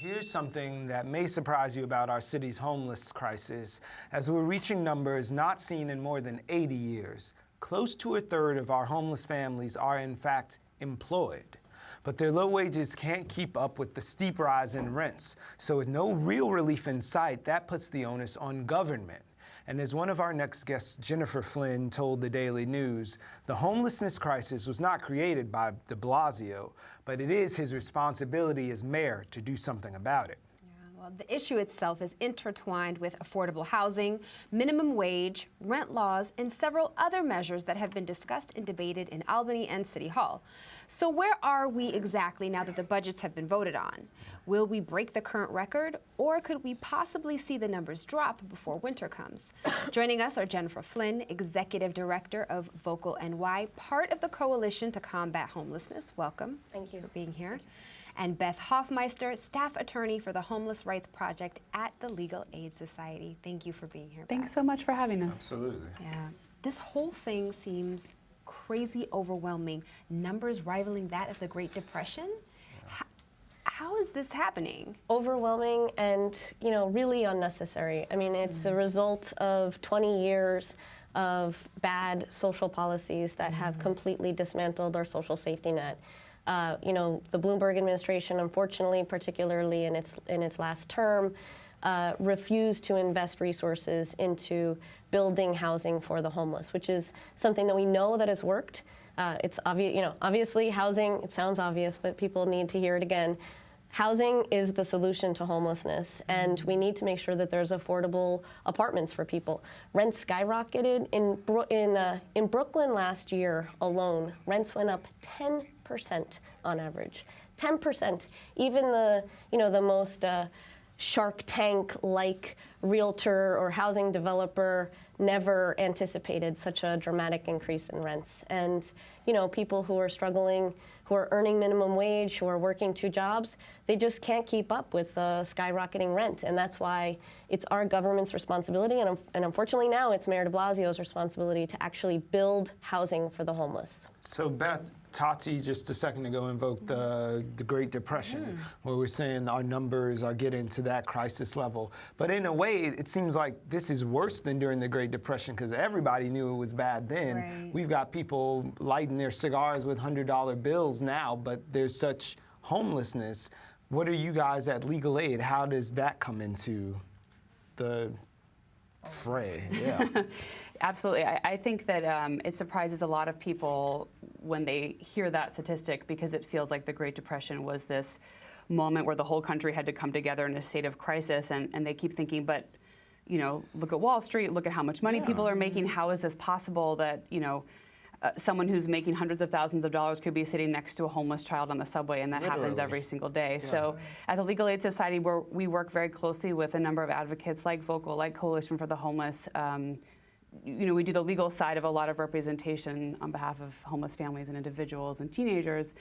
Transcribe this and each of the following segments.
Here's something that may surprise you about our city's homeless crisis, as we're reaching numbers not seen in more than 80 years. Close to a third of our homeless families are in fact employed, but their low wages can't keep up with the steep rise in rents. So with no real relief in sight, that puts the onus on government. And as one of our next guests, Jennifer Flynn, told the Daily News, the homelessness crisis was not created by de Blasio, but it is his responsibility as mayor to do something about it. Well, the issue itself is intertwined with affordable housing, minimum wage, rent laws, and several other measures that have been discussed and debated in Albany and City Hall. So where are we exactly now that the budgets have been voted on? Will we break the current record, or could we possibly see the numbers drop before winter comes? Joining us are Jennifer Flynn, Executive Director of Vocal NY, part of the Coalition to Combat Homelessness. Welcome. Thank you for being here. And Beth Hoffmeister, Staff Attorney for the Homeless Rights Project at the Legal Aid Society. Thank you for being here, Beth. Thanks so much for having us. Absolutely. Yeah. This whole thing seems crazy overwhelming. Numbers rivaling that of the Great Depression. How is this happening? Overwhelming and, really unnecessary. I mean, it's a result of 20 years of bad social policies that have completely dismantled our social safety net. The Bloomberg administration, unfortunately, particularly in its last term, refused to invest resources into building housing for the homeless, which is something that we know that has worked. It's obvious, obviously housing, it sounds obvious, but people need to hear it again. Housing is the solution to homelessness, and we need to make sure that there's affordable apartments for people. Rents skyrocketed in Brooklyn last year alone. Rents went up 10% on average, 10%. Even the most Shark Tank-like realtor or housing developer never anticipated such a dramatic increase in rents. And people who are struggling, who are earning minimum wage, who are working 2 jobs, they just can't keep up with skyrocketing rent. And that's why it's our government's responsibility, and unfortunately now it's Mayor de Blasio's responsibility to actually build housing for the homeless. So Beth, Tati just a second ago invoked the Great Depression, where we're saying our numbers are getting to that crisis level. But in a way, it seems like this is worse than during the Great Depression, because everybody knew it was bad then. Right. We've got people lighting their cigars with $100 bills now, but there's such homelessness. What are you guys at Legal Aid? How does that come into the fray? Yeah. Absolutely. I think that it surprises a lot of people when they hear that statistic, because it feels like the Great Depression was this moment where the whole country had to come together in a state of crisis, and they keep thinking, but look at Wall Street, look at how much money people are making. How is this possible that someone who's making hundreds of thousands of dollars could be sitting next to a homeless child on the subway, and that happens every single day. Yeah. So at the Legal Aid Society, we work very closely with a number of advocates like Vocal, like Coalition for the Homeless. We do the legal side of a lot of representation on behalf of homeless families and individuals and teenagers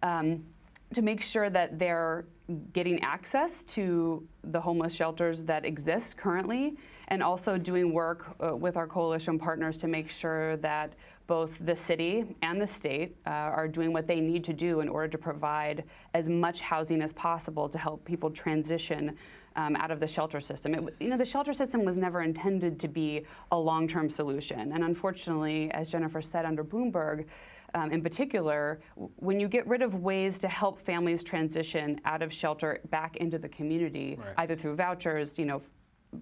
to make sure that they're getting access to the homeless shelters that exist currently, and also doing work with our coalition partners to make sure that both the city and the state are doing what they need to do in order to provide as much housing as possible to help people transition out of the shelter system. The shelter system was never intended to be a long-term solution. And unfortunately, as Jennifer said, under Bloomberg, in particular, when you get rid of ways to help families transition out of shelter back into the community, either through vouchers,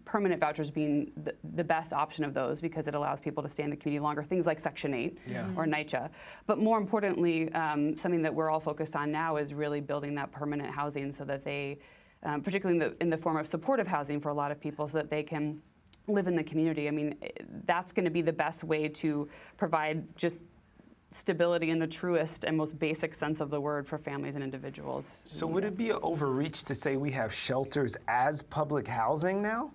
permanent vouchers being the best option of those, because it allows people to stay in the community longer, things like Section 8 or NYCHA. But more importantly, something that we're all focused on now is really building that permanent housing so that they, particularly in the form of supportive housing for a lot of people, so that they can live in the community. I mean, that's going to be the best way to provide just stability in the truest and most basic sense of the word for families and individuals. So would it be an overreach to say we have shelters as public housing now?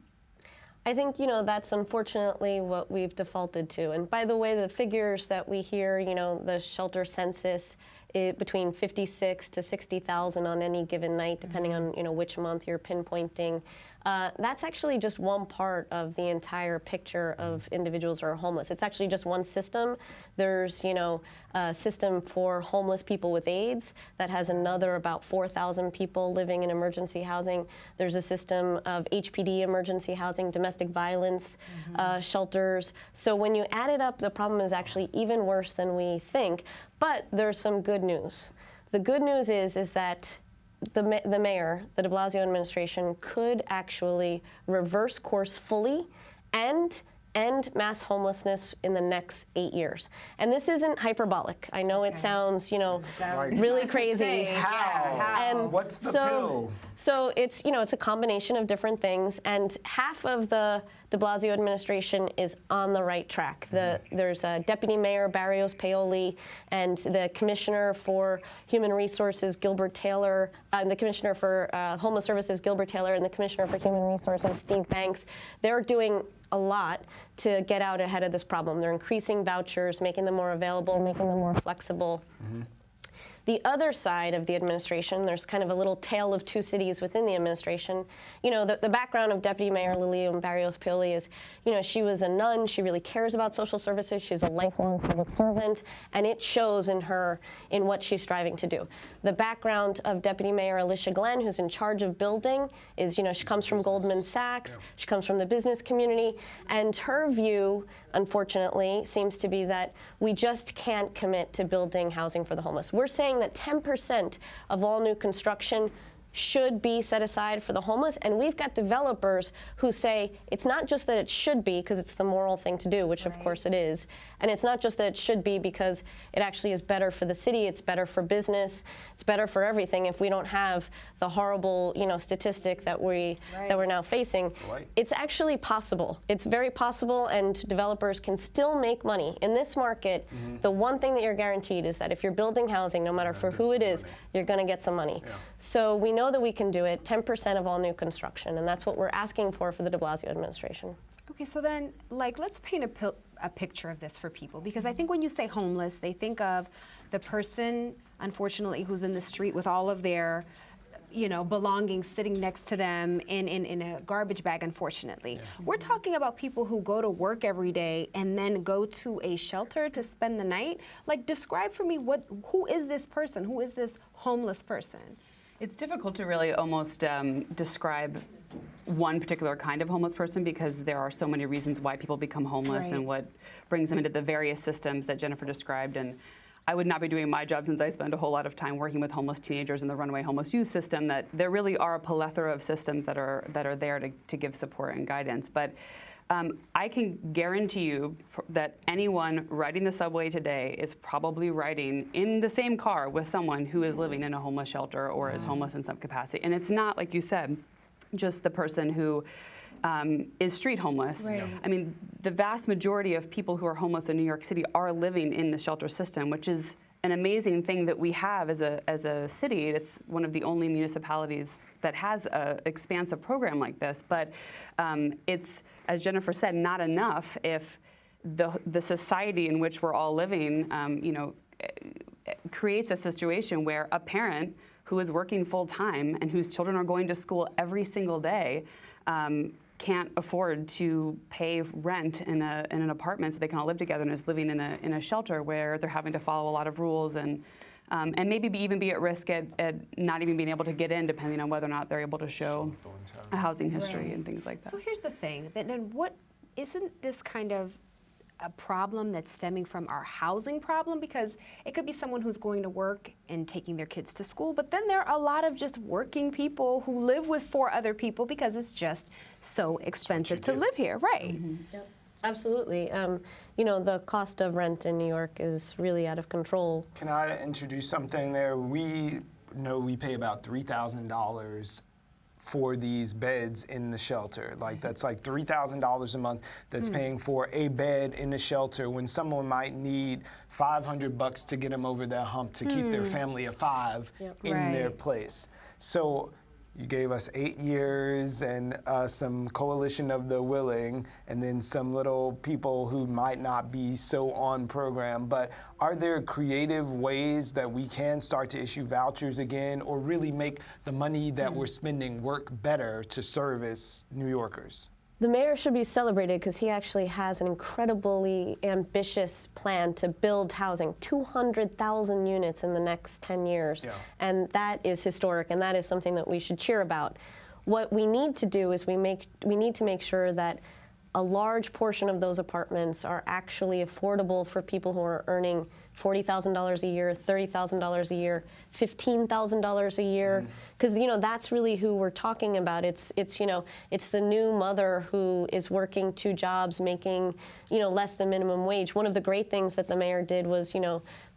I think, that's unfortunately what we've defaulted to. And by the way, the figures that we hear, the shelter census, between 56 to 60,000 on any given night, depending on which month you're pinpointing. That's actually just one part of the entire picture of individuals who are homeless. It's actually just one system. There's a system for homeless people with AIDS that has another about 4,000 people living in emergency housing. There's a system of HPD emergency housing, domestic violence shelters. So when you add it up, the problem is actually even worse than we think. But there's some good news. The good news is that the mayor, the de Blasio administration, could actually reverse course fully and end mass homelessness in the next 8 years. And this isn't hyperbolic. I know it sounds, really crazy. How? And what's the pill? So it's, it's a combination of different things, and half of the de Blasio administration is on the right track. There's Deputy Mayor Barrios Paoli and the Commissioner for Human Resources, Gilbert Taylor, the Commissioner for Homeless Services, Gilbert Taylor, and the Commissioner for Human Resources, Steve Banks. They're doing a lot to get out ahead of this problem. They're increasing vouchers, making them more available, making them more flexible. The other side of the administration, there's kind of a little tale of two cities within the administration. The background of Deputy Mayor Lilian Barrios Paoli is, she was a nun. She really cares about social services. She's a lifelong public servant, and it shows in what she's striving to do. The background of Deputy Mayor Alicia Glenn, who's in charge of building, is, she comes from Goldman Sachs. Yeah. She comes from the business community, and her view, unfortunately, seems to be that we just can't commit to building housing for the homeless. We're saying that 10% of all new construction should be set aside for the homeless, and we've got developers who say it's not just that it should be because it's the moral thing to do, which of course it is, and it's not just that it should be because it actually is better for the city, it's better for business, it's better for everything if we don't have the horrible, statistic that we're now facing. It's actually possible. It's very possible, and developers can still make money. In this market, the one thing that you're guaranteed is that if you're building housing, no matter for who it is, you're going to get some money. Yeah. So we know that we can do it, 10% of all new construction, and that's what we're asking for the de Blasio administration. Okay, so then, let's paint a picture of this for people, because I think when you say homeless, they think of the person, unfortunately, who's in the street with all of their belongings sitting next to them in a garbage bag, unfortunately. Yeah. We're talking about people who go to work every day and then go to a shelter to spend the night. Describe for me, who is this person? Who is this homeless person? It's difficult to really almost describe one particular kind of homeless person, because there are so many reasons why people become homeless and what brings them into the various systems that Jennifer described. And I would not be doing my job, since I spend a whole lot of time working with homeless teenagers in the runaway homeless youth system, that there really are a plethora of systems that are there to give support and guidance. But I can guarantee you that anyone riding the subway today is probably riding in the same car with someone who is living in a homeless shelter or is homeless in some capacity. And it's not, like you said, just the person who is street homeless. Right. I mean, the vast majority of people who are homeless in New York City are living in the shelter system, which is an amazing thing that we have as a city. It's one of the only municipalities that has an expansive program like this. But it's, as Jennifer said, not enough if the society in which we're all living, creates a situation where a parent who is working full time and whose children are going to school every single day can't afford to pay rent in an apartment so they can all live together, and is living in a shelter where they're having to follow a lot of rules and maybe even be at risk at not even being able to get in, depending on whether or not they're able to show a housing history and things like that. So here's the thing, then what isn't this kind of a problem that's stemming from our housing problem? Because it could be someone who's going to work and taking their kids to school, but then there are a lot of just working people who live with 4 other people because it's just so expensive to live here, right? Mm-hmm. Yep. Absolutely. The cost of rent in New York is really out of control. Can I introduce something there? We know we pay about $3,000 for these beds in the shelter. That's like $3,000 a month that's paying for a bed in the shelter, when someone might need $500 to get them over that hump to keep their family of 5 in their place. So, You gave us 8 years and some coalition of the willing, and then some little people who might not be so on program. But are there creative ways that we can start to issue vouchers again, or really make the money that we're spending work better to service New Yorkers? The mayor should be celebrated because he actually has an incredibly ambitious plan to build housing, 200,000 units in the next 10 years. Yeah. And that is historic, and that is something that we should cheer about. What we need to do is we need to make sure that a large portion of those apartments are actually affordable for people who are earning $40,000 a year, $30,000 a year, $15,000 a year. Because that's really who we're talking about. It's the new mother who is working 2 jobs, making less than minimum wage. One of the great things that the mayor did was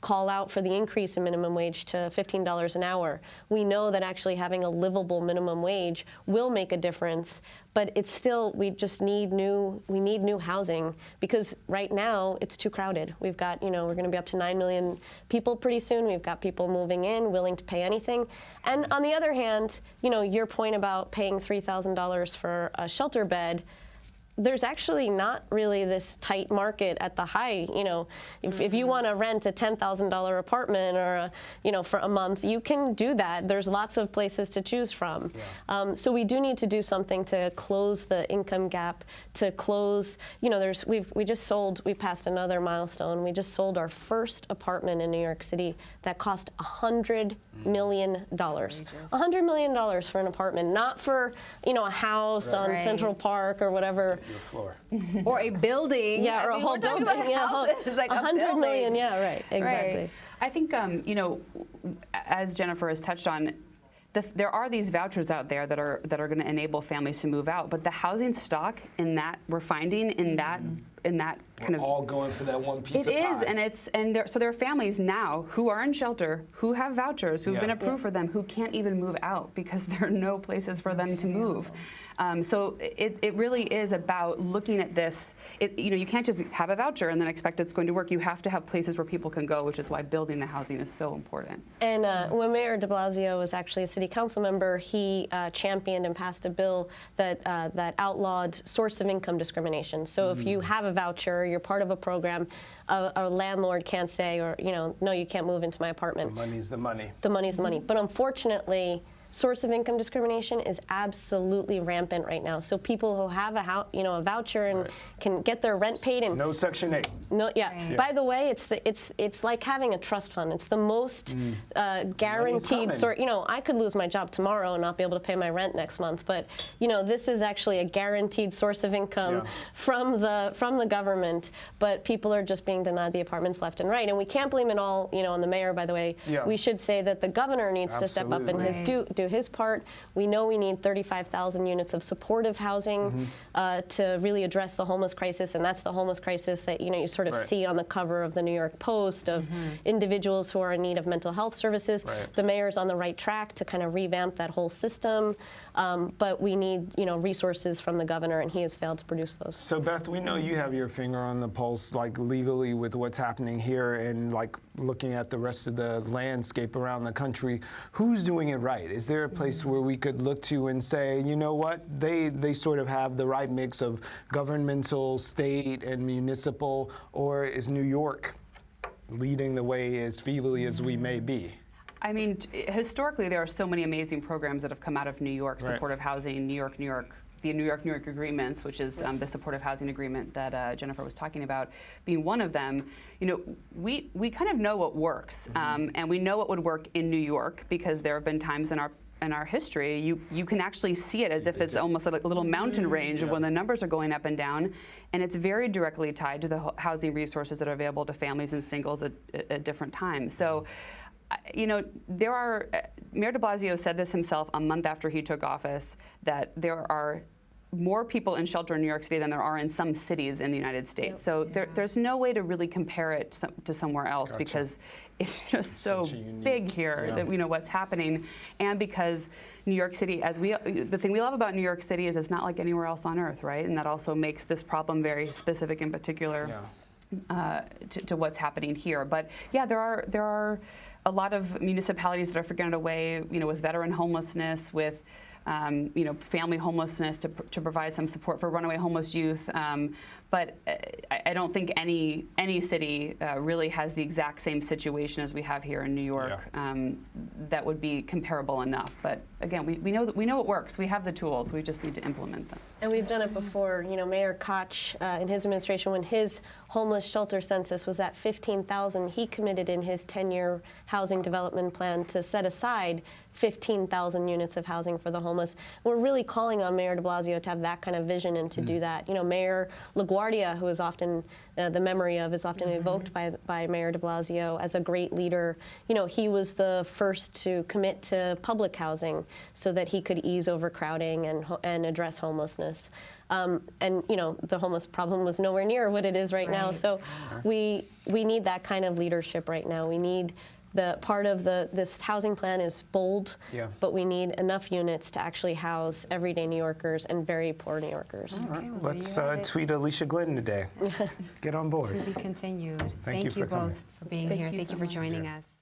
call out for the increase in minimum wage to $15 an hour. We know that actually having a livable minimum wage will make a difference, but it's still, we need new housing, because right now it's too crowded. We've got, we're going to be up to 9 million people pretty soon. We've got people moving in, willing to pay anything. And on the other hand, your point about paying $3,000 for a shelter bed, there's actually not really this tight market at the high. If you want to rent a $10,000 apartment or for a month, you can do that. There's lots of places to choose from. Yeah. So we do need to do something to close the income gap, to close. We passed another milestone. We just sold our first apartment in New York City that cost $100 million. $100 million for an apartment, not for a house on Central Park or whatever. Your floor. Or a building. Yeah, or a whole building. It's like $100 million. Yeah, right. Exactly. Right. I think, as Jennifer has touched on, there are these vouchers out there that are going to enable families to move out, but the housing stock in that we're finding in that kind of all going for that one piece it of pie. is, and there are families now who are in shelter, who have vouchers, who've been approved for them, who can't even move out because there are no places for them to move. So it really is about looking at this. You can't just have a voucher and then expect it's going to work. You have to have places where people can go, which is why building the housing is so important. And when Mayor de Blasio was actually a city council member, he championed and passed a bill that outlawed source of income discrimination. So if you have a voucher, you're part of a program, a landlord can't say, or no, you can't move into my apartment. The money's the money. The money's the money. But unfortunately, source of income discrimination is absolutely rampant right now. So people who have a voucher and can get their rent paid, and no Section 8. No, yeah. By the way, it's like having a trust fund. It's the most guaranteed sort. I could lose my job tomorrow and not be able to pay my rent next month. But this is actually a guaranteed source of income from the government. But people are just being denied the apartments left and right, and we can't blame it all on the mayor. By the way, we should say that the governor needs to step up and do his part. We know we need 35,000 units of supportive housing to really address the homeless crisis, and that's the homeless crisis that you sort of see on the cover of the New York Post of individuals who are in need of mental health services. The mayor's on the right track to kind of revamp that whole system, but we need resources from the governor, and he has failed to produce those. So Beth, we know you have your finger on the pulse, like legally, with what's happening here, and like looking at the rest of the landscape around the country. Who's doing it right? Is there a place where we could look to and say, you know what, they sort of have the right mix of governmental, state, and municipal, or is New York leading the way as feebly as we may be? I mean, historically, there are so many amazing programs that have come out of New York, supportive housing, New York, the New York agreements, which is the supportive housing agreement that Jennifer was talking about, being one of them. We kind of know what works, and we know what would work in New York because there have been times in our history you can actually see it as if it's almost like a little mountain range of when the numbers are going up and down, and it's very directly tied to the housing resources that are available to families and singles at different times. So. Mayor de Blasio said this himself a month after he took office, that there are more people in shelter in New York City than there are in some cities in the United States. So there's no way to really compare it to somewhere else because it's just so big here that we know what's happening, and because New York City, the thing we love about New York City is it's not like anywhere else on earth, right? And that also makes this problem very specific in particular to what's happening here. But yeah, there are a lot of municipalities that are figuring out a way, with veteran homelessness, with family homelessness to provide some support for runaway homeless youth. But I don't think any city really has the exact same situation as we have here in New York. That would be comparable enough. But again, we know it works. We have the tools. We just need to implement them. And we've done it before. Mayor Koch, in his administration, when his homeless shelter census was at 15,000, he committed in his 10-year housing development plan to set aside 15,000 units of housing for the homeless. We're really calling on Mayor de Blasio to have that kind of vision and to do that. Mayor LaGuardia, who is often, the memory of is often evoked by Mayor de Blasio as a great leader. He was the first to commit to public housing so that he could ease overcrowding and address homelessness. The homeless problem was nowhere near what it is right now. So we need that kind of leadership right now. We need the part of this housing plan is bold, but we need enough units to actually house everyday New Yorkers and very poor New Yorkers. All right, let's tweet Alicia Glidden today. Get on board. To be continued. Thank you for both coming. for being here. Thank you for joining us.